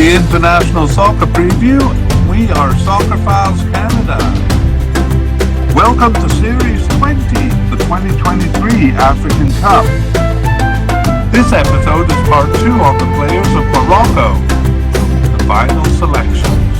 the International Soccer Preview. We are Soccer Files Canada. Welcome to Series 20, the 2023 African Cup. This episode is part 2 on the players of Morocco, the final selections.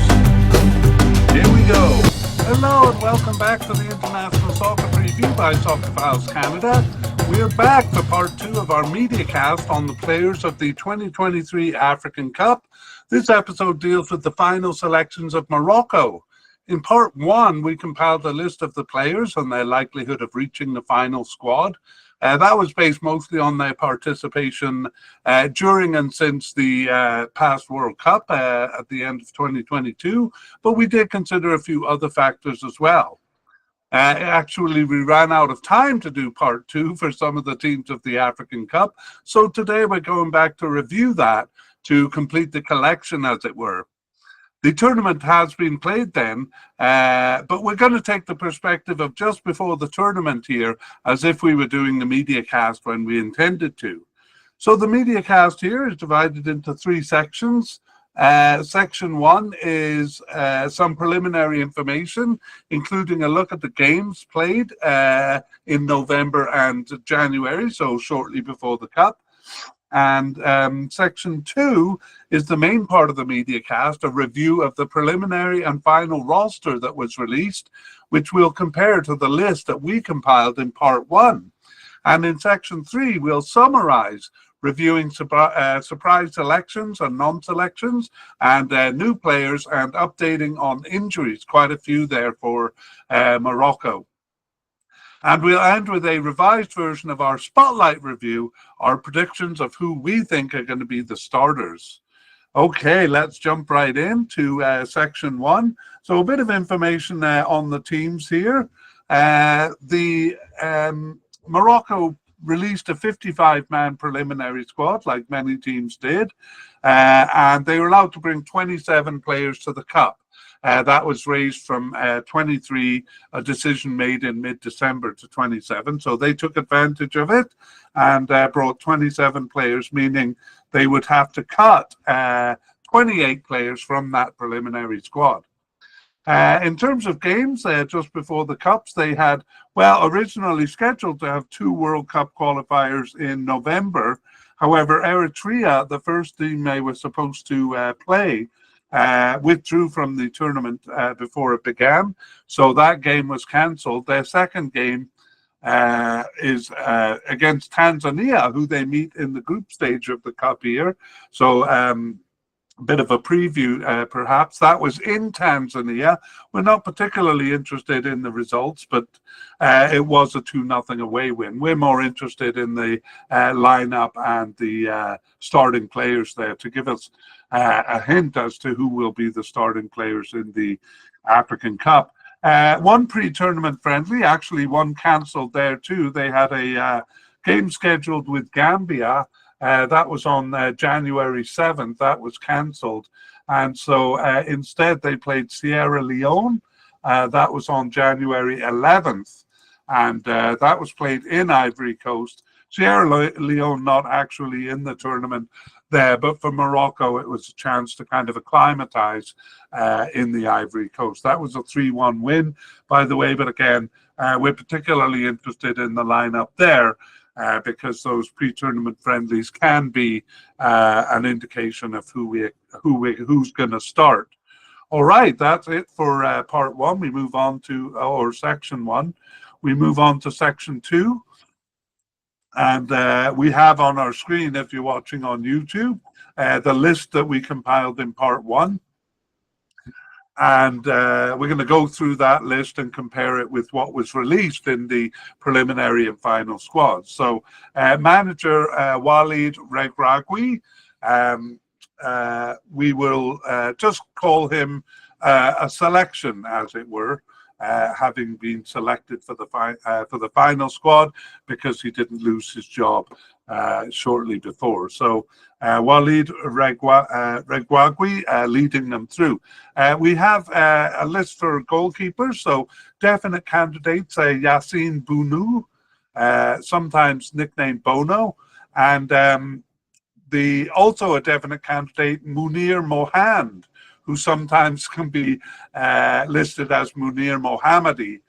Here we go. Hello and welcome back to the International Soccer Preview by Soccer Files Canada. We're back for part 2 of our mediacast on the players of the 2023 African Cup. This episode deals with the final selections of Morocco. In part 1, we compiled a list of the players and their likelihood of reaching the final squad. That was based mostly on their participation during and since the past World Cup at the end of 2022, but we did consider a few other factors as well. Actually, we ran out of time to do part 2 for some of the teams of the African Cup, so today we're going back to review that to complete the collection, as it were. The tournament has been played then, but we're going to take the perspective of just before the tournament here, as if we were doing the mediacast when we intended to. So the mediacast here is divided into 3 sections. Section 1 is some preliminary information, including a look at the games played in November and January, so shortly before the Cup. And Section 2 is the main part of the mediacast, a review of the preliminary and final roster that was released, which we'll compare to the list that we compiled in part 1. And in Section 3, we'll summarize, reviewing surprise selections and non-selections and new players and updating on injuries, quite a few there for Morocco. And we'll end with a revised version of our Spotlight review, our predictions of who we think are going to be the starters. Okay, let's jump right into Section 1. So a bit of information on the teams here. Morocco released a 55-man preliminary squad, like many teams did, and they were allowed to bring 27 players to the Cup. That was raised from 23, a decision made in mid-December, to 27. So they took advantage of it and brought 27 players, meaning they would have to cut 28 players from that preliminary squad. In terms of games, just before the Cups, they had, well, originally scheduled to have 2 World Cup qualifiers in November. However, Eritrea, the first team they were supposed to play, withdrew from the tournament before it began. So that game was cancelled. Their second game is against Tanzania, who they meet in the group stage of the Cup here. So a bit of a preview, perhaps. That was in Tanzania. We're not particularly interested in the results, but it was a 2-0 away win. We're more interested in the lineup and the starting players there to give us a hint as to who will be the starting players in the African Cup. One pre-tournament friendly, actually one cancelled there too. They had a game scheduled with Gambia. That was on January 7th. That was cancelled. And so instead they played Sierra Leone. That was on January 11th. And that was played in Ivory Coast. Sierra Leone not actually in the tournament there, but for Morocco it was a chance to kind of acclimatize in the Ivory Coast. That was a 3-1 win, by the way. But again, we're particularly interested in the lineup there. Because those pre-tournament friendlies can be an indication of who's going to start. All right, that's it for part 1. We move on to, or section 1. We move on to section 2. And we have on our screen, if you're watching on YouTube, the list that we compiled in part 1. And we're going to go through that list and compare it with what was released in the preliminary and final squads. So manager Walid Regragui, we will just call him a selection, as it were, having been selected for the final squad because he didn't lose his job shortly before. So Walid Regragui leading them through. We have a list for goalkeepers, so definite candidates, Yassine Bounou, sometimes nicknamed Bono, and Also a definite candidate, Munir Mohand, who sometimes can be listed as Munir Mohammadi.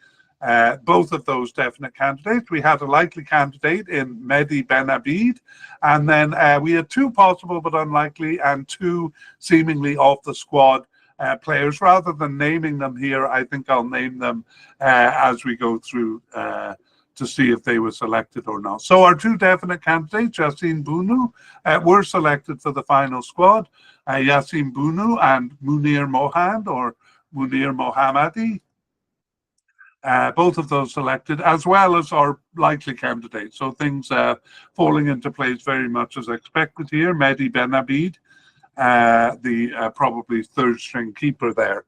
Both of those definite candidates. We had a likely candidate in Mehdi Ben Abid, and then we had two possible but unlikely and two seemingly off the squad players. Rather than naming them here, I think I'll name them as we go through to see if they were selected or not. So our two definite candidates, Yassine Bounou, were selected for the final squad. Yassine Bounou and Munir Mohand, or Munir Mohammadi. Both of those selected, as well as our likely candidates. So things falling into place very much as expected here. Mehdi Ben Abid, the probably third string keeper there.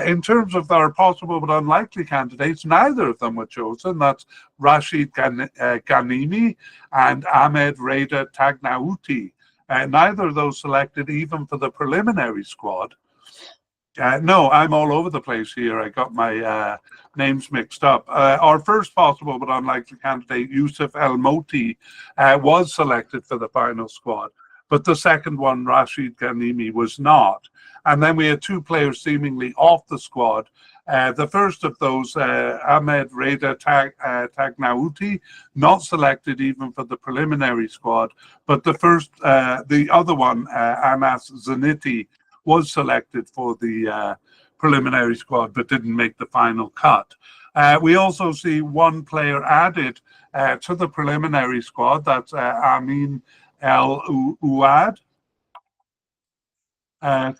In terms of our possible but unlikely candidates, neither of them were chosen. That's Rashid Ghanimi and Ahmed Reda Tagnauti. Neither of those selected even for the preliminary squad. No, I'm all over the place here. I got my names mixed up. Our first possible but unlikely candidate, Yusuf El Moti, was selected for the final squad, but the second one, Rashid Ghanimi, was not. And then we had two players seemingly off the squad. The first of those, Ahmed Reda Tagnauti, not selected even for the preliminary squad, but the other one, Anas Zaniti, was selected for the preliminary squad but didn't make the final cut. We also see one player added to the preliminary squad. That's Amin El Ouad,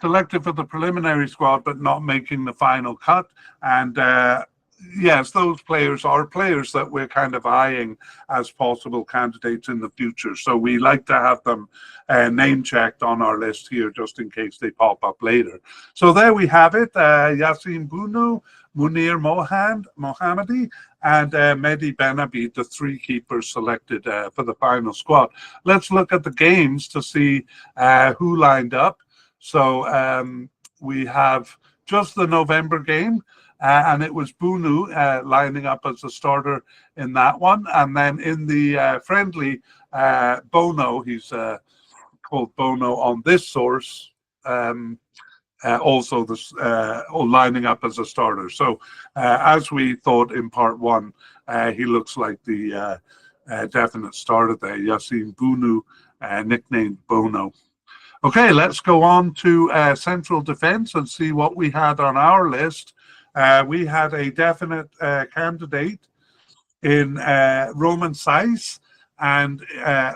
selected for the preliminary squad but not making the final cut. And yes, those players are players that we're kind of eyeing as possible candidates in the future. So we like to have them name checked on our list here just in case they pop up later. So there we have it. Yassine Bounou, Munir Mohammadi, and Mehdi Ben Abid, the three keepers selected for the final squad. Let's look at the games to see who lined up. So we have just the November game. And it was Bounou lining up as a starter in that one. And then in the friendly, Bono, he's called Bono on this source, also lining up as a starter. So as we thought in part one, he looks like the definite starter there, Yassine Bounou, nicknamed Bono. Okay, let's go on to central defense and see what we had on our list. We had a definite candidate in Roman Saiz and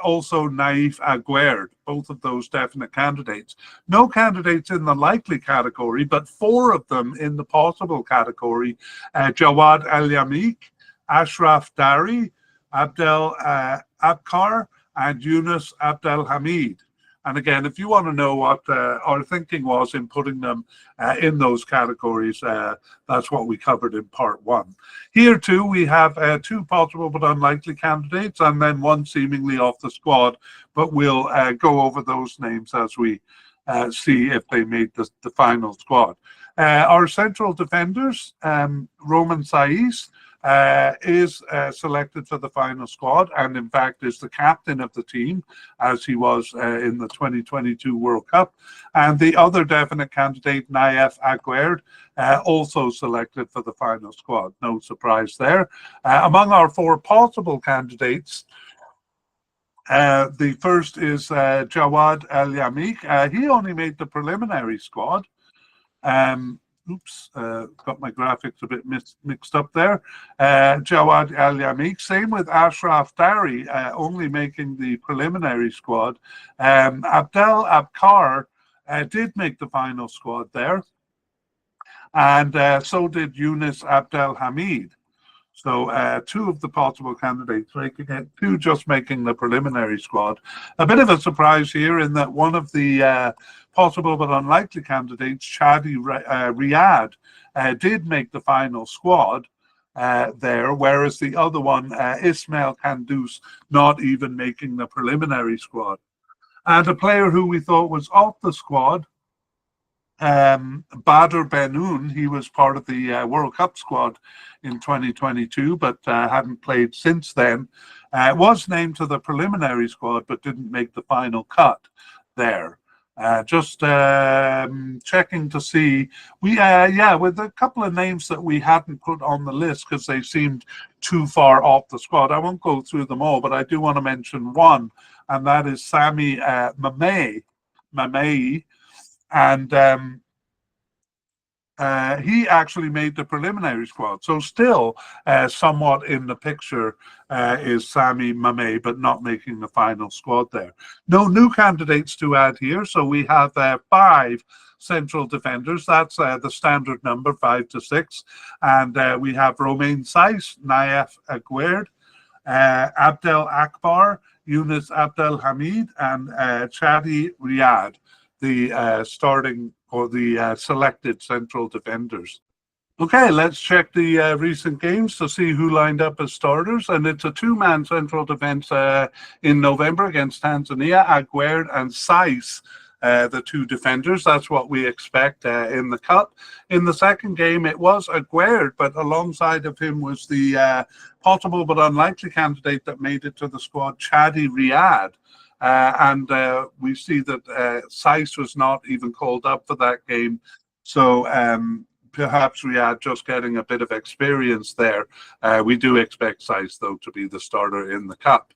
also Naif Aguerd, both of those definite candidates. No candidates in the likely category, but four of them in the possible category. Jawad Al-Yamik, Ashraf Dari, Abdel Abkar, and Yunus Abdel Hamid. And again, if you want to know what our thinking was in putting them in those categories, that's what we covered in part one. Here too, we have two possible but unlikely candidates and then one seemingly off the squad, but we'll go over those names as we see if they made the final squad. Our central defenders, Roman Saiz, is selected for the final squad and in fact is the captain of the team as he was in the 2022 World Cup. And the other definite candidate, Naif Aguerd, also selected for the final squad. No surprise there. Among our four possible candidates, the first is Jawad Al-Yamik. He only made the preliminary squad. Got my graphics a bit mixed up there. Jawad Al-Yamik, same with Ashraf Dari, only making the preliminary squad. Abdel Abkar did make the final squad there. And so did Yunus Abdel Hamid. So two of the possible candidates making it, two just making the preliminary squad. A bit of a surprise here in that one of the possible but unlikely candidates, Shadi Riyad, did make the final squad there, whereas the other one, Ismail Kandus, not even making the preliminary squad. And a player who we thought was off the squad Badr Benoun, he was part of the World Cup squad in 2022, but hadn't played since then. Was named to the preliminary squad, but didn't make the final cut there. Just checking to see, with a couple of names that we hadn't put on the list because they seemed too far off the squad. I won't go through them all, but I do want to mention one, and that is Sami Mamei. And he actually made the preliminary squad. So still somewhat in the picture is Sami Mamei, but not making the final squad there. No new candidates to add here. So we have 5 central defenders. That's the standard number, 5 to 6. And we have Romain Saiss, Naif Aguerd, Abdel Akbar, Yunus Abdel Hamid, and Chadi Riyad, the starting or the selected central defenders. Okay, let's check the recent games to see who lined up as starters. And it's a 2-man central defense in November against Tanzania, Aguerd and Saiss, the 2 defenders. That's what we expect in the Cup. In the second game, it was Aguerd, but alongside of him was the possible but unlikely candidate that made it to the squad, Chadi Riyad. And we see that Saiss was not even called up for that game. So perhaps Riyad just getting a bit of experience there. We do expect Saiss, though, to be the starter in the Cup.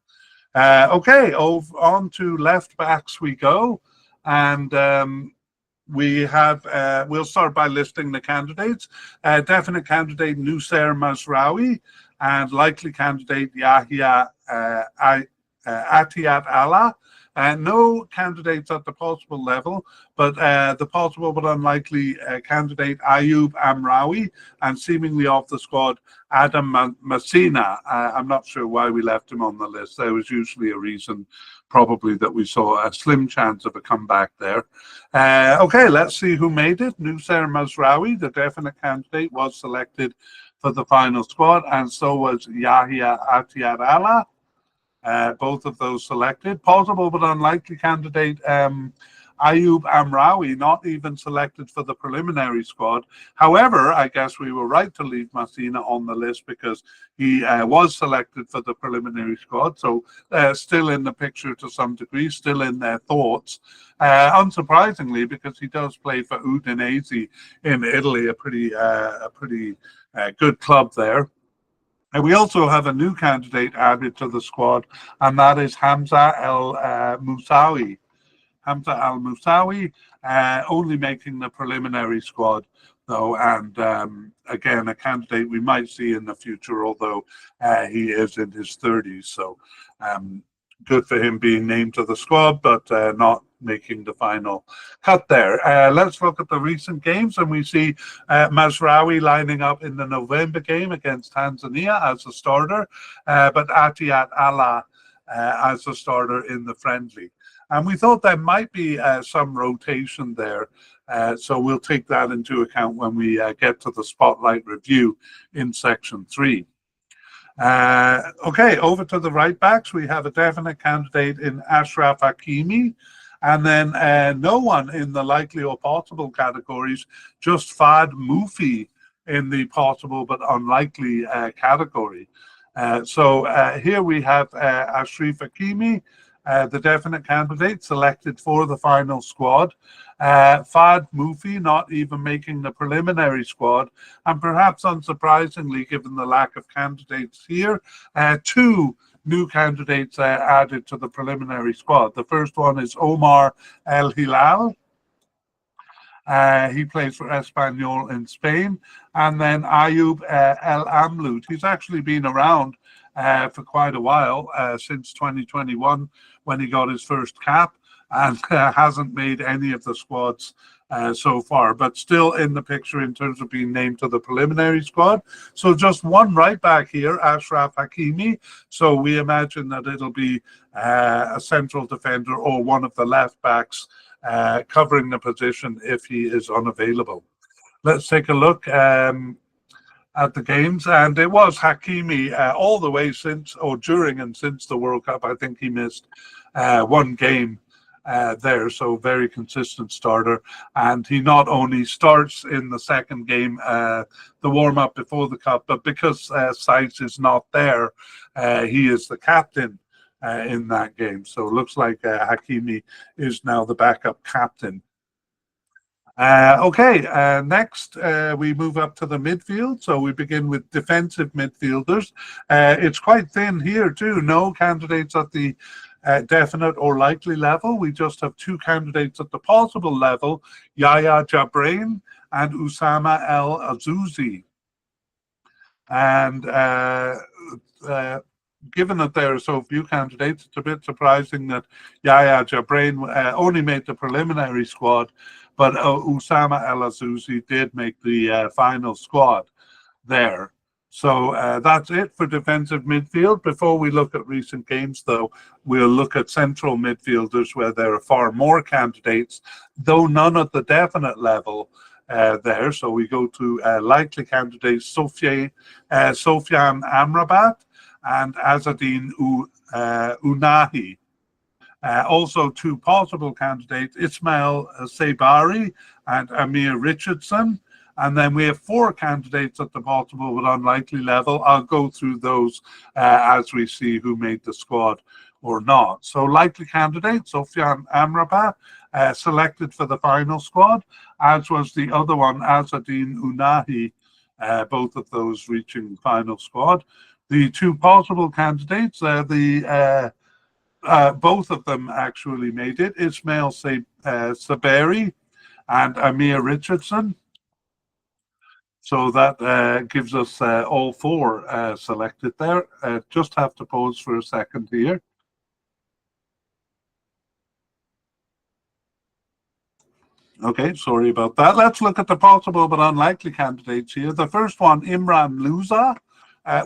Okay, on to left backs we go. And we have, we'll start by listing the candidates. Definite candidate, Nusser Mazraoui, and likely candidate, Yahya Atiyat Allah. No candidates at the possible level, but the possible but unlikely candidate, Ayub Amraoui, and seemingly off the squad, Adam Messina. I'm not sure why we left him on the list. There was usually a reason, probably, that we saw a slim chance of a comeback there. Okay, let's see who made it. Nusser Mazraoui, the definite candidate, was selected for the final squad, and so was Yahya Atiyat Allah. Both of those selected. Possible but unlikely candidate, Ayub Amraoui, not even selected for the preliminary squad. However, I guess we were right to leave Messina on the list because he was selected for the preliminary squad. So still in the picture to some degree, still in their thoughts. Unsurprisingly, because he does play for Udinese in Italy, a pretty good club there. And we also have a new candidate added to the squad, and that is Hamza El Moussaoui. Hamza Al Moussaoui, only making the preliminary squad, though, and again, a candidate we might see in the future, although he is in his 30s. So good for him being named to the squad, but not making the final cut there. Let's look at the recent games, and we see Mazraoui lining up in the November game against Tanzania as a starter, but Atiyat Allah as a starter in the friendly. And we thought there might be some rotation there, so we'll take that into account when we get to the spotlight review in section 3. Okay, over to the right backs, we have a definite candidate in Ashraf Hakimi, and then no one in the likely or possible categories, just Fad Moufi in the possible but unlikely category. So here we have Ashraf Hakimi, the definite candidate selected for the final squad. Fad Moufi not even making the preliminary squad, and perhaps unsurprisingly, given the lack of candidates here, 2 new candidates added to the preliminary squad. The first one is Omar El Hilal. He plays for Espanyol in Spain. And then Ayub El Amloud. He's actually been around for quite a while, since 2021 when he got his first cap, and hasn't made any of the squads so far, but still in the picture in terms of being named to the preliminary squad. So just one right back here, Ashraf Hakimi. So we imagine that it'll be a central defender or one of the left backs covering the position if he is unavailable. Let's take a look at the games, and it was Hakimi all the way since, or during and since the World Cup. I think he missed one game there, so very consistent starter. And he not only starts in the second game, the warm-up before the Cup, but because Sykes is not there, he is the captain in that game. So it looks like Hakimi is now the backup captain. Next we move up to the midfield. So we begin with defensive midfielders. It's quite thin here too. No candidates at the definite or likely level. We just have two candidates at the possible level, Yahya Jabrain and Usama El Azouzi. And given that there are so few candidates, it's a bit surprising that Yahya Jabrain only made the preliminary squad, but Usama El Azouzi did make the final squad there. So that's it for defensive midfield. Before we look at recent games, though, we'll look at central midfielders where there are far more candidates, though none at the definite level there. So we go to likely candidates, Sofiane Amrabat and Azzedine Ounahi. Also two possible candidates, Ismail Sabari and Amir Richardson. And then we have four candidates at the possible but unlikely level. I'll go through those as we see who made the squad or not. So likely candidates, Sofiane Amrabat, selected for the final squad, as was the other one, Azzedine Ounahi, both of those reaching final squad. The two possible candidates, both of them actually made it, Ismail Saberi and Amir Richardson. So that gives us all four selected there. Just have to pause for a second here. Okay, sorry about that. Let's look at the possible but unlikely candidates here. The first one, Imran Louza,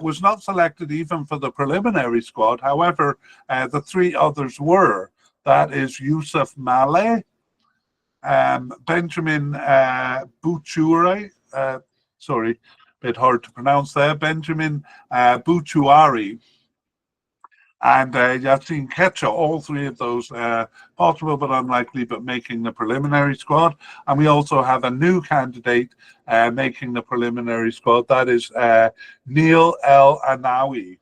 was not selected even for the preliminary squad. However, the three others were. That is Yusuf Maleh, Benjamin Bouchouri, sorry, a bit hard to pronounce there, Benjamin Bouchouari, and Yassine Ketcha, all three of those possible but unlikely, but making the preliminary squad. And we also have a new candidate making the preliminary squad. That is Neil El Anawi,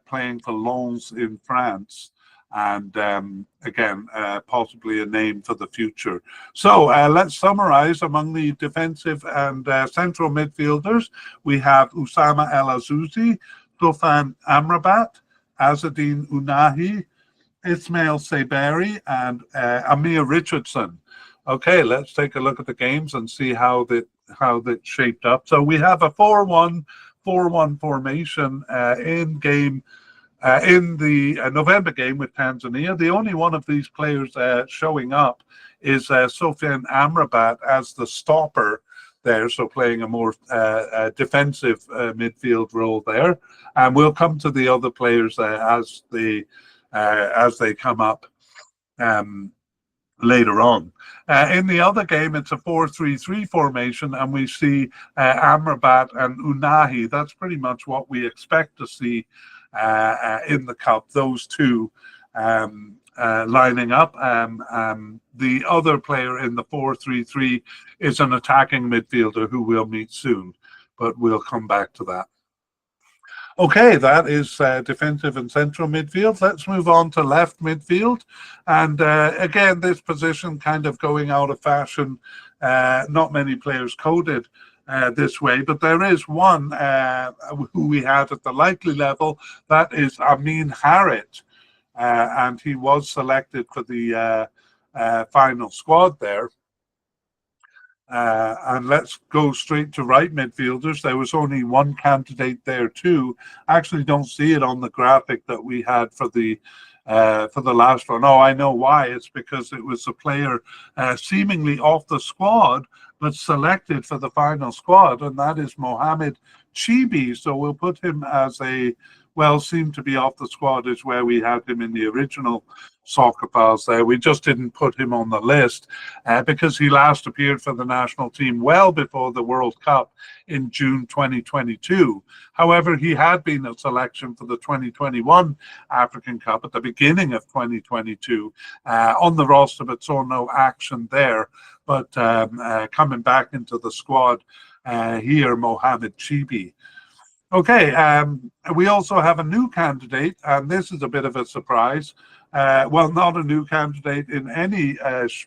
playing for Lens in France. And again, possibly a name for the future. So let's summarize. Among the defensive and central midfielders, we have Usama El Azouzi, Sofiane Amrabat, Azzedine Ounahi, Ismail Saberi, and Amir Richardson. Okay, let's take a look at the games and see how that shaped up. So we have a 4-1 formation in game. In the November game with Tanzania. The only one of these players showing up is Sofiane Amrabat as the stopper there, so playing a more defensive midfield role there. And we'll come to the other players as they come up later on. In the other game, it's a 4-3-3 formation, and we see Amrabat and Ounahi. That's pretty much what we expect to see in the Cup, those two lining up. The other player in the 4-3-3 is an attacking midfielder who we'll meet soon, but we'll come back to that. Okay, that is defensive and central midfield. Let's move on to left midfield. And again, this position kind of going out of fashion. Not many players coded this way, but there is one who we had at the likely level. That is Amin Harit, and he was selected for the final squad there. And let's go straight to right midfielders. There was only one candidate there too. I actually don't see it on the graphic that we had for the last one. Oh, I know why. It's because it was a player seemingly off the squad, but selected for the final squad, and that is Mohamed Chibi, so we'll put him as a, well, seemed to be off the squad is where we had him in the original Soccer Files there. We just didn't put him on the list because he last appeared for the national team well before the World Cup in June 2022. However, he had been a selection for the 2021 African Cup at the beginning of 2022 on the roster, but saw no action there. But coming back into the squad here, Mohamed Chibi. Okay, we also have a new candidate, and this is a bit of a surprise. Well, not a new candidate in any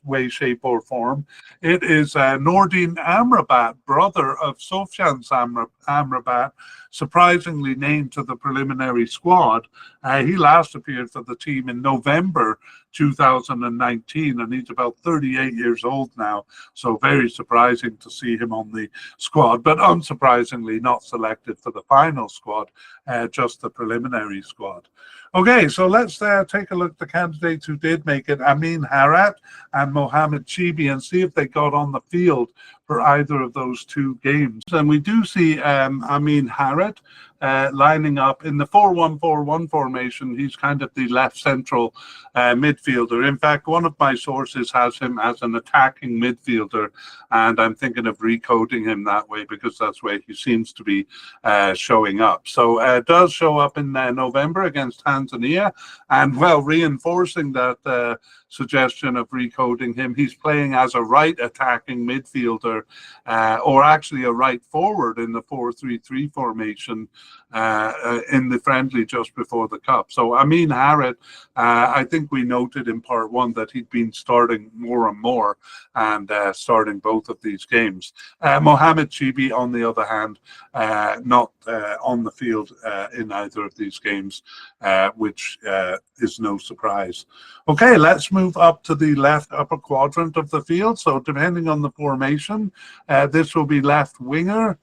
way, shape, or form. It is Nordin Amrabat, brother of Sofyan Amrabat, surprisingly named to the preliminary squad. He last appeared for the team in November 2019, and he's about 38 years old now, so very surprising to see him on the squad, but unsurprisingly not selected for the final squad, just the preliminary squad. Okay, so let's take a look at the candidates who did make it, Amin Harat and Mohamed Chibi, and see if they got on the field for either of those two games. And we do see Amin Harat lining up in the 4-1-4-1 formation. He's kind of the left central midfielder. In fact, one of my sources has him as an attacking midfielder, and I'm thinking of recoding him that way because that's where he seems to be showing up. So it does show up in November against Tanzania, and well, reinforcing that suggestion of recoding him, he's playing as a right attacking midfielder, or actually a right forward in the 4-3-3 formation in the friendly just before the Cup. So Amin Harat, I think we noted in part one that he'd been starting more and more and starting both of these games. Mohamed Chibi, on the other hand, not on the field in either of these games, which is no surprise. Okay, let's move up to the left upper quadrant of the field. So depending on the formation, this will be left winger,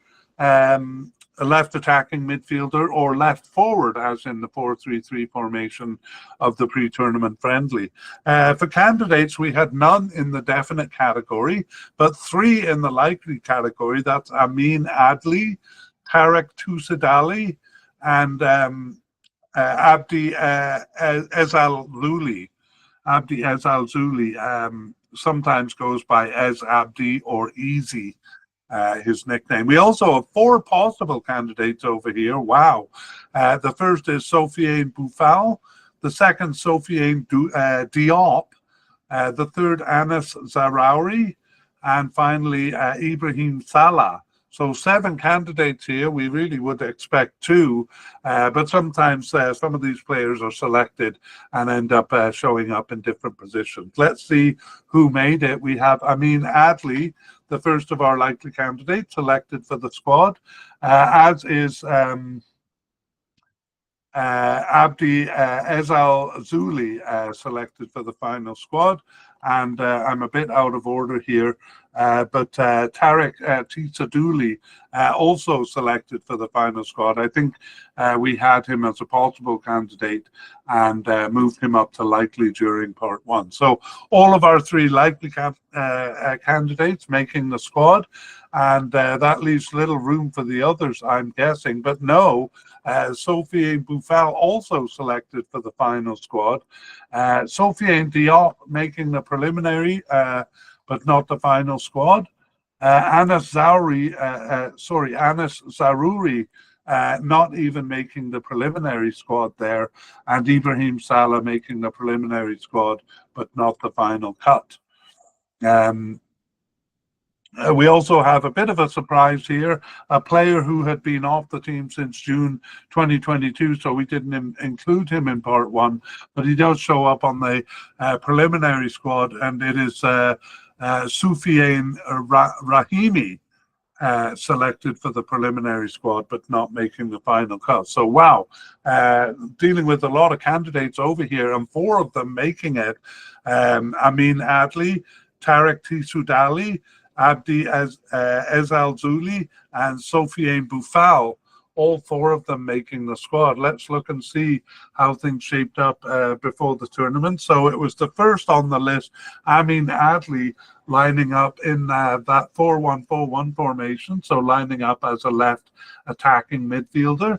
a left attacking midfielder, or left forward, as in the 4-3-3 formation of the pre-tournament friendly. For candidates, we had none in the definite category, but three in the likely category. That's Amin Adli, Tarek Tusadali, and Abdi Ezalzouli. Abdi Ezalzouli sometimes goes by Ez Abdi or Easy, his nickname. We also have four possible candidates over here. Wow. The first is Sofiane Boufal, the second Sofiane Diop, the third Anas Zarouri, and finally Ibrahim Salah. So 7 candidates here. We really would expect 2, but sometimes some of these players are selected and end up showing up in different positions. Let's see who made it. We have Amin Adli, the first of our likely candidates, selected for the squad, as is Abdi Ezalzouli, selected for the final squad. And I'm a bit out of order here, but Tarek Tusadali also selected for the final squad. I think we had him as a possible candidate and moved him up to likely during part 1. So all of our 3 likely candidates making the squad, and that leaves little room for the others, I'm guessing. But no, Sofiane Boufal also selected for the final squad. Sofiane Diop making the preliminary, but not the final squad. Anas Zarouri, not even making the preliminary squad there, and Ibrahim Salah making the preliminary squad, but not the final cut. We also have a bit of a surprise here, a player who had been off the team since June 2022, so we didn't include him in part 1, but he does show up on the preliminary squad, and it is Soufiane Rahimi, selected for the preliminary squad, but not making the final cut. So wow, dealing with a lot of candidates over here, and 4 of them making it. Amin Adli, Tarek Tusadali, Abdi Ezalzouli, and Sofiane Boufal all four of them making the squad. Let's look and see how things shaped up before the tournament. So it was the first on the list, Amin Adli, lining up in that 4-1-4-1 formation, so lining up as a left attacking midfielder.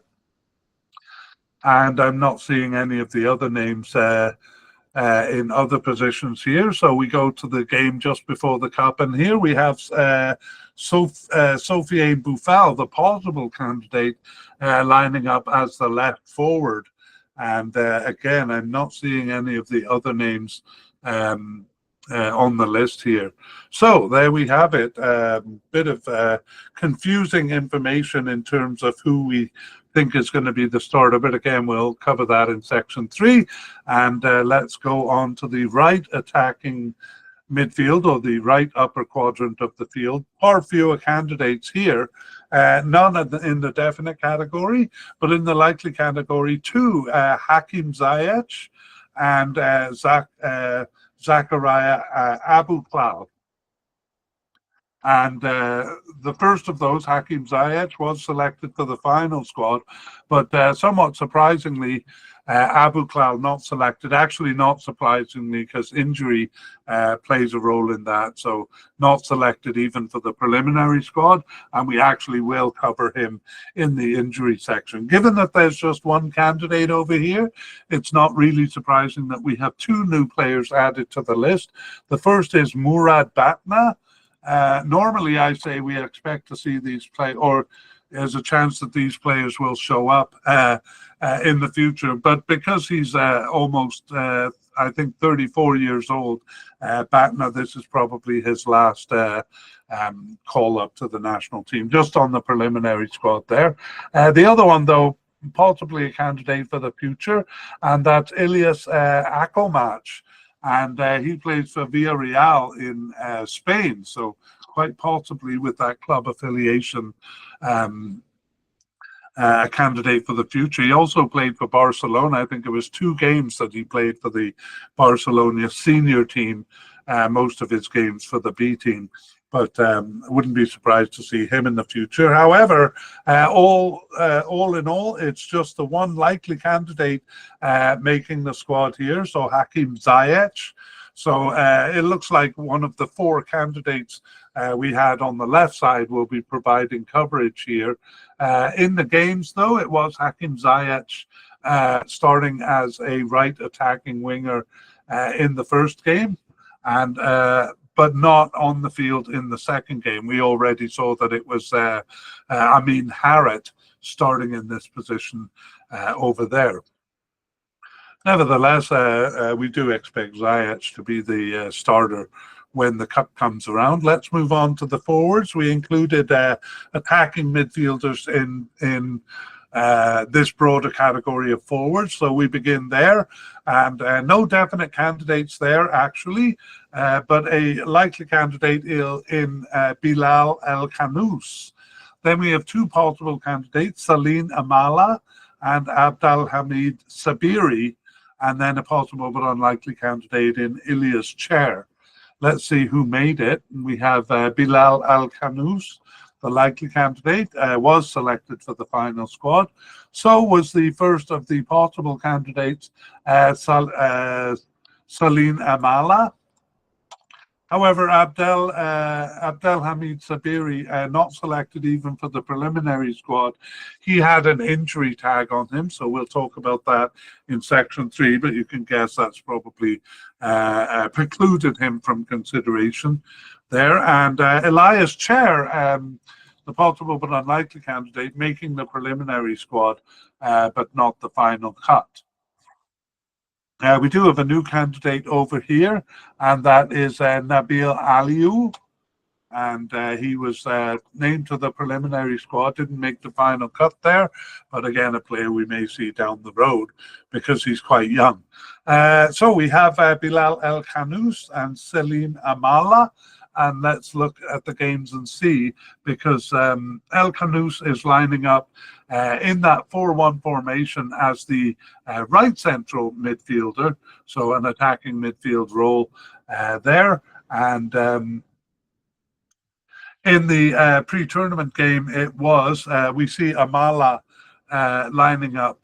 And I'm not seeing any of the other names in other positions here. So we go to the game just before the cup, and here we have Sofiane Boufal, the possible candidate, lining up as the left forward. And again, I'm not seeing any of the other names on the list here. So there we have it. Bit of confusing information in terms of who we think is going to be the starter, but again, we'll cover that in section 3. And let's go on to the right attacking midfield, or the right upper quadrant of the field. Far fewer candidates here, none in the definite category, but in the likely category, 2, Hakim Ziyech and Zakaria Abouklal. And the first of those, Hakim Ziyech, was selected for the final squad, but somewhat surprisingly, Abouklal not selected. Actually, not surprisingly, because injury plays a role in that. So not selected even for the preliminary squad, and we actually will cover him in the injury section. Given that there's just one candidate over here, it's not really surprising that we have 2 new players added to the list. The first is Murad Batna. Normally, I say we expect to see these play, or there's a chance that these players will show up in the future. But because he's almost, I think, 34 years old, Batna, this is probably his last call up to the national team, just on the preliminary squad there. The other one, though, possibly a candidate for the future, and that's Ilyas Akomach. And he plays for Villarreal in Spain, so quite possibly with that club affiliation, a candidate for the future. He also played for Barcelona. I think it was 2 games that he played for the Barcelona senior team, most of his games for the B team. But I wouldn't be surprised to see him in the future. However, all in all, it's just the one likely candidate making the squad here. So Hakim Ziyech. So it looks like one of the 4 candidates we had on the left side will be providing coverage here. In the games, though, it was Hakim Ziyech starting as a right attacking winger in the first game, and but not on the field in the second game. We already saw that it was Amin Harit starting in this position over there. Nevertheless, we do expect Ziyech to be the starter when the cup comes around. Let's move on to the forwards. We included attacking midfielders in this broader category of forwards. So we begin there, and no definite candidates there, actually, but a likely candidate in Bilal El Khanous. Then we have 2 possible candidates, Salim Amala and Abdelhamid Sabiri, and then a possible but unlikely candidate in Ilyas Chair. Let's see who made it. We have Bilal El Khanous, the likely candidate, was selected for the final squad. So was the first of the possible candidates, Salim Amala. However, Abdelhamid Sabiri, not selected even for the preliminary squad. He had an injury tag on him, so we'll talk about that in section 3, but you can guess that's probably precluded him from consideration there. And Elias Chair, the possible but unlikely candidate, making the preliminary squad, but not the final cut. We do have a new candidate over here, and that is Nabil Aliou. And he was named to the preliminary squad, didn't make the final cut there, but again, a player we may see down the road because he's quite young. So we have Bilal El Khanous and Salim Amala. And let's look at the games and see, because El Khanous is lining up in that 4-1 formation as the right central midfielder, so an attacking midfield role there. And in the pre-tournament game, it was, we see Amala lining up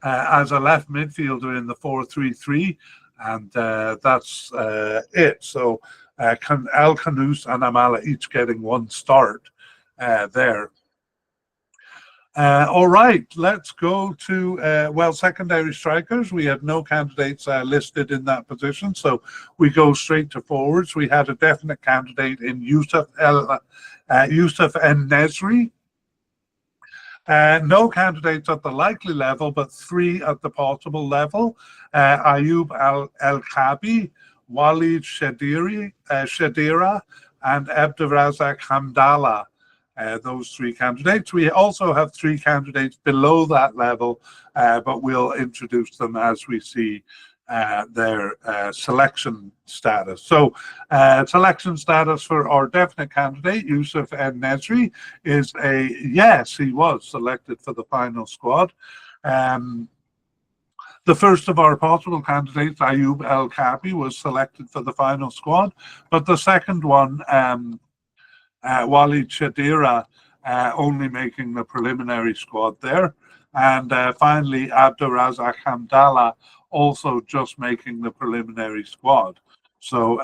as a left midfielder in the 4-3-3, and that's it. So El Khanous and Amala each getting one start there. All right, let's go to, secondary strikers. We had no candidates listed in that position, so we go straight to forwards. We had a definite candidate in Youssef En-Nesyri. No candidates at the likely level, but 3 at the possible level. Ayoub El-Khabi, Walid Shadira, and Abdurazak Hamdallah. Those 3 candidates. We also have 3 candidates below that level, but we'll introduce them as we see their selection status. So selection status for our definite candidate, Youssef En-Nesyri, is a yes, he was selected for the final squad. The first of our possible candidates, Ayoub El-Khabi, was selected for the final squad, but the second one, Walid Shadira, only making the preliminary squad there. And finally, Abdurazak Hamdallah also just making the preliminary squad. So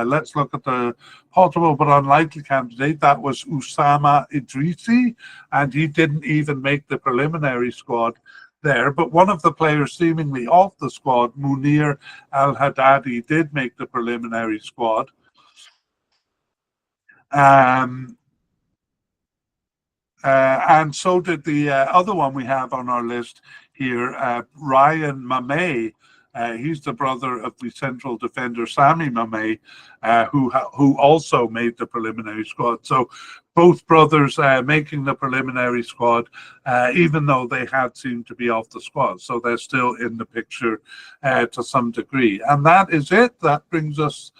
let's look at the possible but unlikely candidate. That was Usama Idrisi, and he didn't even make the preliminary squad there. But one of the players seemingly off the squad, Munir Al-Haddadi, did make the preliminary squad. And so did the other one we have on our list here, Ryan Mamey. He's the brother of the central defender Sami Mamey, who also made the preliminary squad. So both brothers making the preliminary squad, even though they had seemed to be off the squad. So they're still in the picture to some degree. And that is it. That brings us...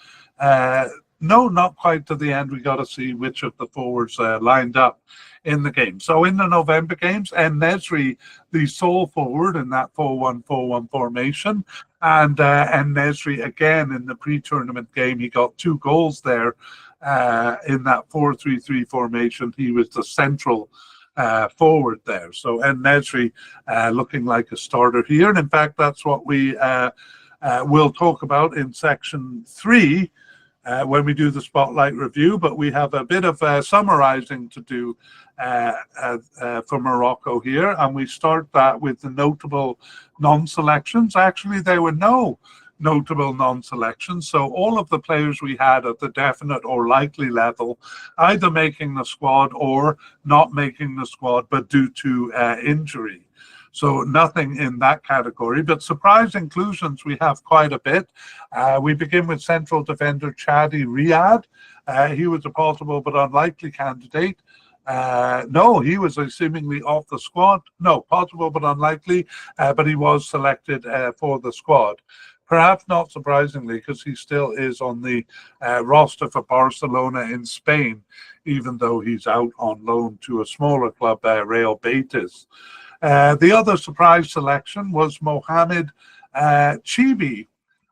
no, not quite to the end. We got to see which of the forwards lined up in the game. So in the November games, En-Nesyri, the sole forward in that 4-1-4-1 formation, and En-Nesyri again in the pre-tournament game, he got 2 goals there in that 4-3-3 formation. He was the central forward there. So En-Nesyri looking like a starter here, and in fact that's what we will talk about in section 3. When we do the spotlight review, but we have a bit of summarizing to do for Morocco here, and we start that with the notable non-selections. Actually, there were no notable non-selections, so all of the players we had at the definite or likely level either making the squad or not making the squad, but due to injury. So nothing in that category, but surprise inclusions we have quite a bit. We begin with central defender Chadi Riyad. He was a possible but unlikely candidate. No, he was seemingly off the squad. No, possible but unlikely, but he was selected for the squad. Perhaps not surprisingly, because he still is on the roster for Barcelona in Spain, even though he's out on loan to a smaller club, Real Betis. The other surprise selection was Mohamed Chibi,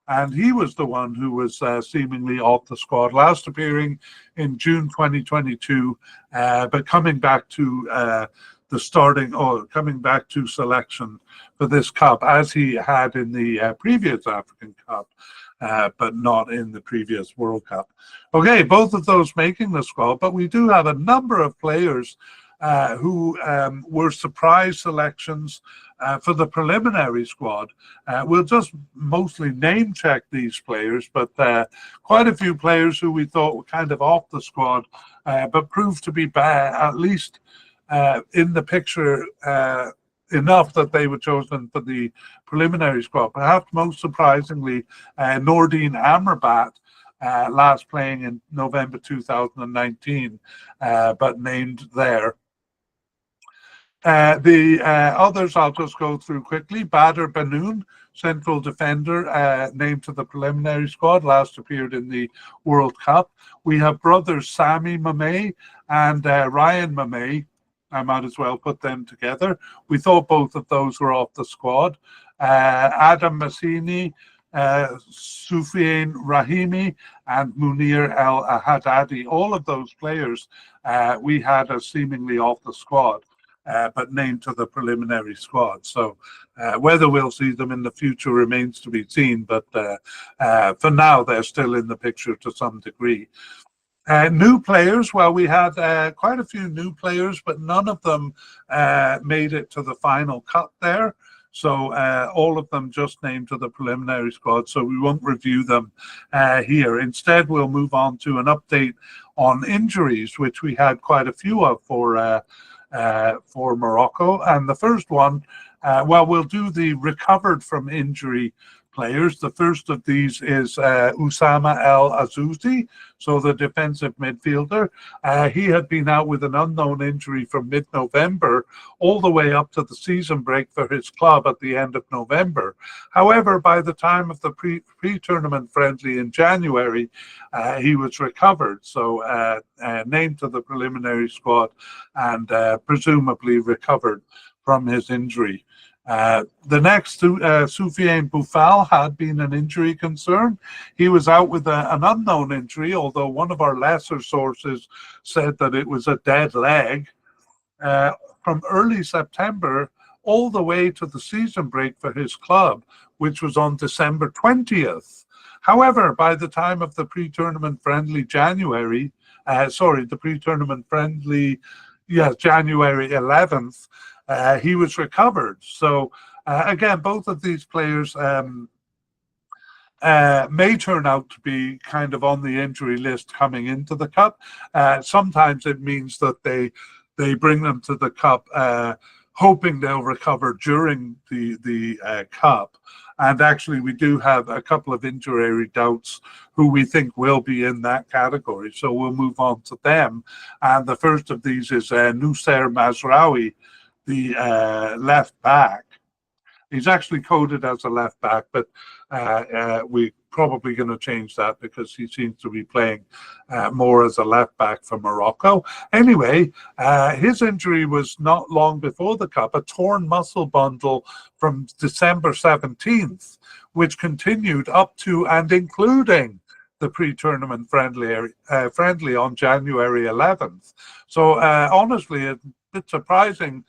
and he was the one who was seemingly off the squad, last appearing in June 2022, but coming back to coming back to selection for this cup, as he had in the previous African Cup, but not in the previous World Cup. Okay, both of those making the squad, but we do have a number of players who were surprise selections for the preliminary squad. We'll just mostly name check these players, but quite a few players who we thought were kind of off the squad, but proved to be at least in the picture enough that they were chosen for the preliminary squad. Perhaps most surprisingly, Nordine Amrabat, last playing in November 2019, but named there. The others I'll just go through quickly. Badr Banoun, central defender, named to the preliminary squad, last appeared in the World Cup. We have brothers Sami Mamey and Ryan Mamey. I might as well put them together. We thought both of those were off the squad. Adam Massini, Soufiane Rahimi, and Munir El Haddadi. All of those players we had as seemingly off the squad. but named to the preliminary squad. So whether we'll see them in the future remains to be seen, but for now they're still in the picture to some degree. New players, well, we had quite a few new players, but none of them made it to the final cut there. So all of them just named to the preliminary squad, so we won't review them here. Instead, we'll move on to an update on injuries, which we had quite a few of for Morocco. And the first one, well, we'll do the recovered from injury players. The first of these is Usama El Azouzi, so the defensive midfielder. He had been out with an unknown injury from mid-November all the way up to the season break for his club at the end of November. However, by the time of the pre-tournament friendly in January, he was recovered, so named to the preliminary squad and presumably recovered from his injury. The next, Soufiane Boufal, had been an injury concern. He was out with an unknown injury, although one of our lesser sources said that it was a dead leg, from early September all the way to the season break for his club, which was on December 20th. However, by the time of the pre-tournament friendly January 11th, he was recovered. So again, both of these players may turn out to be kind of on the injury list coming into the cup. Sometimes it means that they bring them to the cup hoping they'll recover during the cup. And actually, we do have a couple of injury doubts who we think will be in that category. So we'll move on to them. And the first of these is Noussair Mazraoui, the left back. He's actually coded as a left back, but we're probably going to change that because he seems to be playing more as a left back for Morocco. Anyway, his injury was not long before the cup, a torn muscle bundle from December 17th, which continued up to and including the pre-tournament friendly on January 11th. So honestly, it's a bit surprising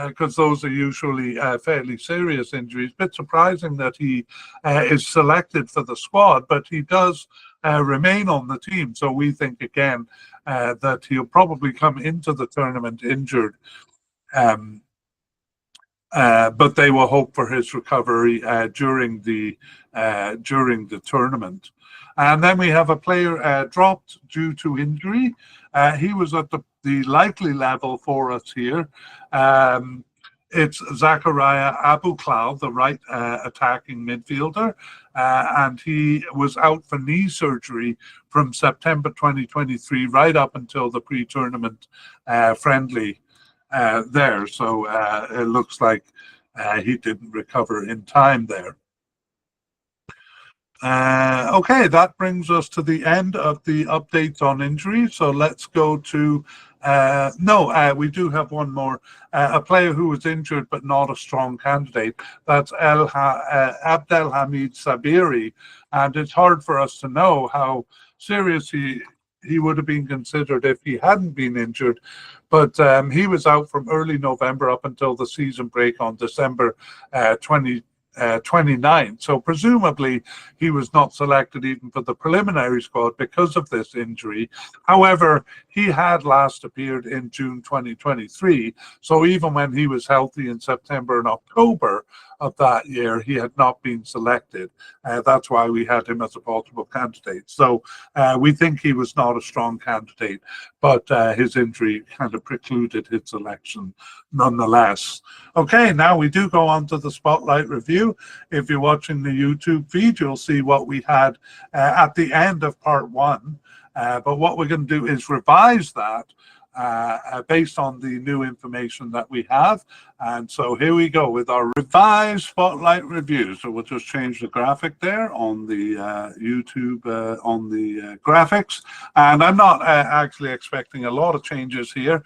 because those are usually fairly serious injuries. A bit surprising that he is selected for the squad, but he does remain on the team. So we think again that he'll probably come into the tournament injured, but they will hope for his recovery during the tournament. And then we have a player dropped due to injury. He was at the likely level for us here. It's Zakaria Abouklal, the right attacking midfielder, and he was out for knee surgery from September 2023 right up until the pre-tournament friendly there. So it looks like he didn't recover in time there. Okay, that brings us to the end of the updates on injuries. So let's go to, we do have one more, a player who was injured but not a strong candidate. That's Abdelhamid Sabiri. And it's hard for us to know how serious he would have been considered if he hadn't been injured. But he was out from early November up until the season break on December 29. So presumably he was not selected even for the preliminary squad because of this injury. However, he had last appeared in June 2023. So even when he was healthy in September and October of that year, he had not been selected. That's why we had him as a possible candidate. So we think he was not a strong candidate, but his injury kind of precluded his selection nonetheless. Okay, now we do go on to the Spotlight review. If you're watching the YouTube feed, you'll see what we had at the end of part one. But what we're going to do is revise that based on the new information that we have. And so here we go with our revised Spotlight review. So we'll just change the graphic there on the YouTube, on the graphics. And I'm not actually expecting a lot of changes here.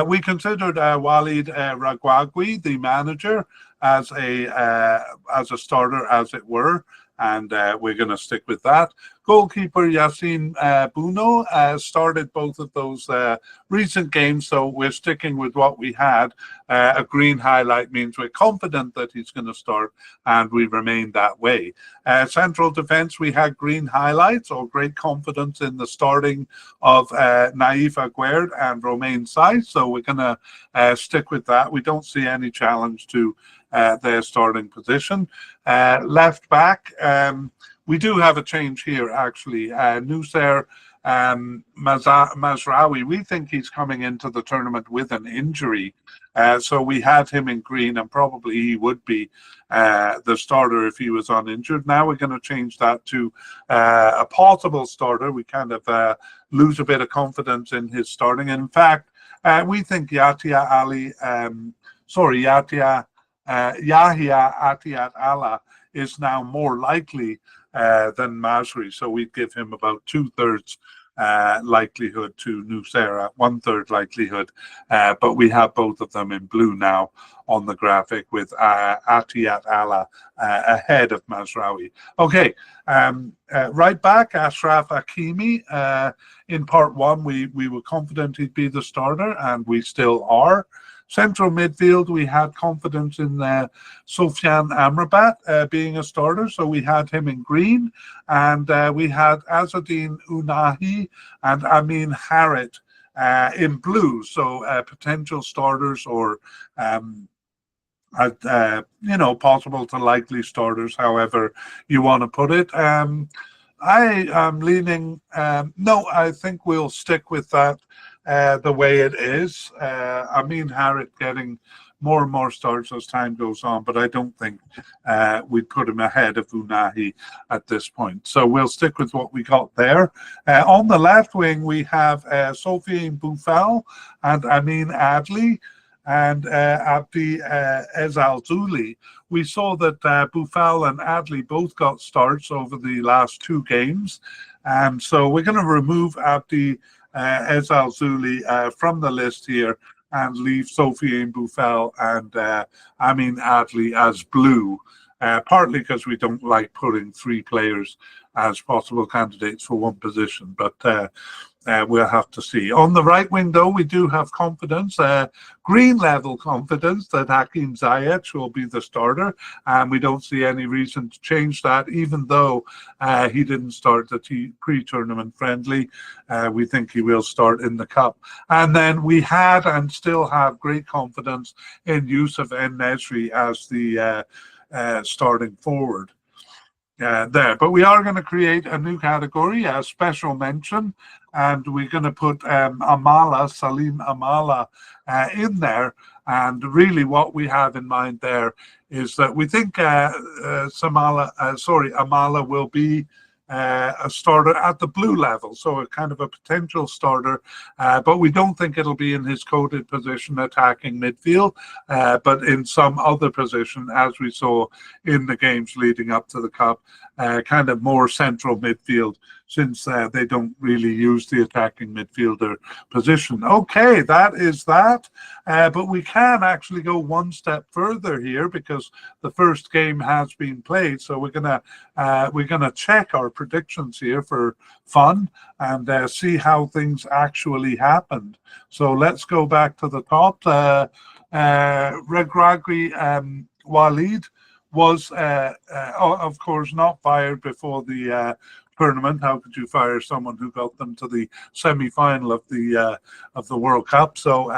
We considered Walid Regragui, the manager, as a starter, as it were. And we're going to stick with that. Goalkeeper Yassine Bouno started both of those recent games, so we're sticking with what we had. A green highlight means we're confident that he's going to start, and we remain that way. Central defense, we had green highlights or great confidence in the starting of Naif Aguerd and Romain Saiz, so we're going to stick with that. We don't see any challenge to their starting position. Left back, we do have a change here, actually. Nusser Mazraoui, we think he's coming into the tournament with an injury. So we had him in green, and probably he would be the starter if he was uninjured. Now we're going to change that to a possible starter. We kind of lose a bit of confidence in his starting. In fact, we think Yahya Atiat Allah is now more likely than Masri, so we'd give him about 2/3 likelihood to Nusser at 1/3 likelihood, but we have both of them in blue now on the graphic with Atiat Allah ahead of Mazraoui. Okay, right back, Ashraf Hakimi. In part one, we were confident he'd be the starter, and we still are. Central midfield, we had confidence in Sofiane Amrabat being a starter, so we had him in green, and we had Azzedine Ounahi and Amin Harit in blue, so potential starters or possible to likely starters, however you want to put it. I am leaning, no, I think we'll stick with that the way it is. Amin Harit getting more and more starts as time goes on, but I don't think we'd put him ahead of Ounahi at this point. So we'll stick with what we got there. On the left wing, we have Sofiane Boufal and Amin Adli and Abdi Ezalzouli. We saw that Boufal and Adli both got starts over the last two games, and so we're going to remove Abdi Ezalzouli from the list here and leave Sofiane Boufal and Amin Adli as blue, partly because we don't like putting three players as possible candidates for one position, but we'll have to see. On the right wing, though, we do have confidence, green level confidence that Hakim Ziyech will be the starter, and we don't see any reason to change that, even though he didn't start the pre-tournament friendly. We think he will start in the Cup. And then we had and still have great confidence in Youssef En-Nesyri as the starting forward. There, but we are going to create a new category, a special mention, and we're going to put Salim Amala in there. And really what we have in mind there is that we think Amala will be a starter at the blue level, so a kind of a potential starter, but we don't think it'll be in his coded position attacking midfield, but in some other position, as we saw in the games leading up to the Cup, kind of more central midfield, since they don't really use the attacking midfielder position. Okay, that is that, but we can actually go one step further here because the first game has been played, so we're gonna check our predictions here for fun and see how things actually happened. So let's go back to the top. Regragui Walid was, of course, not fired before the tournament. How could you fire someone who got them to the semi-final of the World Cup? So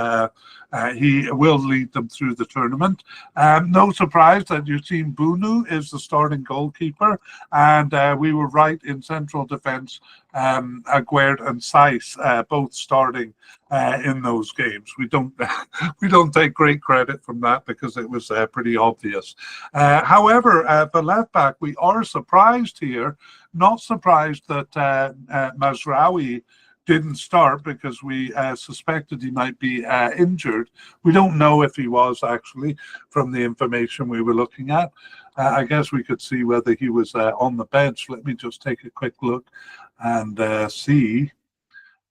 he will lead them through the tournament. No surprise that Yassine Bounou is the starting goalkeeper, and we were right in central defence. Aguerd and Saiz both starting in those games. We don't take great credit from that because it was pretty obvious. However, the left back, we are surprised here. Not surprised that Mazraoui didn't start because we suspected he might be injured. We don't know if he was actually from the information we were looking at. I guess we could see whether he was on the bench. Let me just take a quick look and see.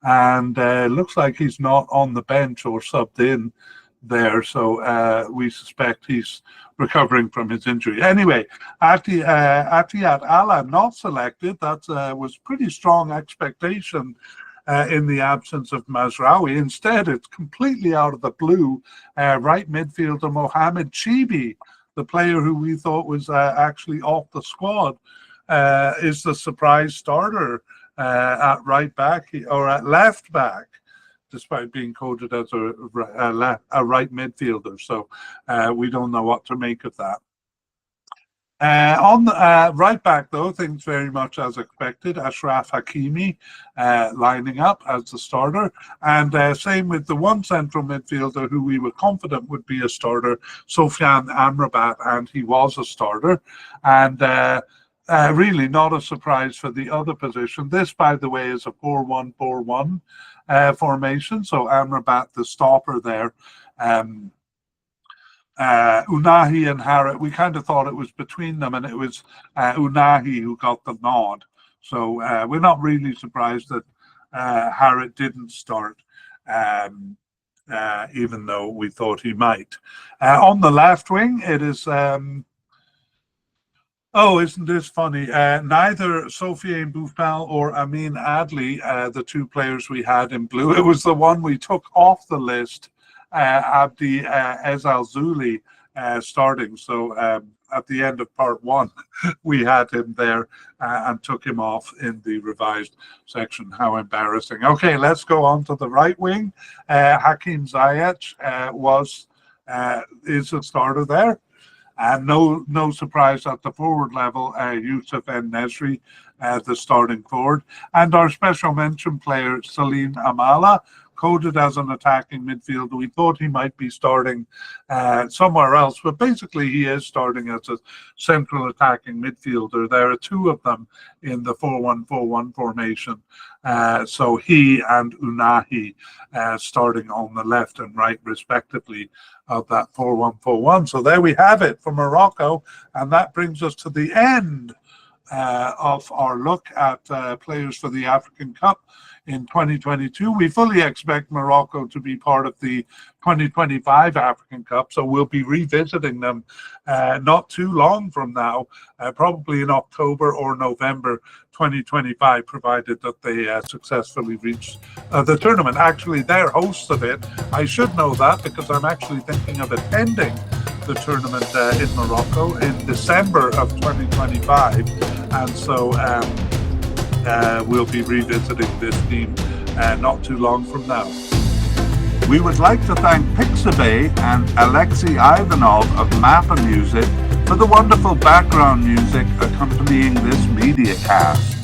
And looks like he's not on the bench or subbed in. there. So we suspect he's recovering from his injury. Anyway, Atiyat Allah not selected. That was pretty strong expectation in the absence of Mazraoui. Instead, it's completely out of the blue. Right midfielder Mohamed Chibi, the player who we thought was actually off the squad, is the surprise starter at right back or at left back, despite being coded as a right midfielder. So we don't know what to make of that. On the right back, though, things very much as expected. Ashraf Hakimi lining up as the starter. And same with the one central midfielder who we were confident would be a starter, Sofiane Amrabat, and he was a starter. And really not a surprise for the other position. This, by the way, is a 4-1-4-1 formation. So Amrabat, the stopper there. Unahi and Harit, we kind of thought it was between them, and it was Unahi who got the nod. So we're not really surprised that Harit didn't start, even though we thought he might. On the left wing, it is... oh, isn't this funny? Neither Sofiane Boufal or Amin Adli, the two players we had in blue, it was the one we took off the list, Abdi Ezal Zuli starting. So at the end of part one, we had him there and took him off in the revised section. How embarrassing. Okay, let's go on to the right wing. Hakim Ziyech is a starter there. And no surprise at the forward level, Youssef En-Nesyri, the starting forward. And our special mention player, Salim Amala, coded as an attacking midfielder. We thought he might be starting somewhere else, but basically he is starting as a central attacking midfielder. There are two of them in the 4-1-4-1 formation. So he and Unahi starting on the left and right, respectively, of that 4-1-4-1. So there we have it for Morocco, and that brings us to the end of our look at players for the African Cup in 2022. We fully expect Morocco to be part of the 2025 African Cup, so we'll be revisiting them not too long from now, probably in October or November 2025, provided that they successfully reach the tournament. Actually, they're hosts of it. I should know that because I'm actually thinking of attending the tournament in Morocco in December of 2025, and so we'll be revisiting this team not too long from now. We would like to thank Pixabay and Alexei Ivanov of Mappa Music for the wonderful background music accompanying this mediacast.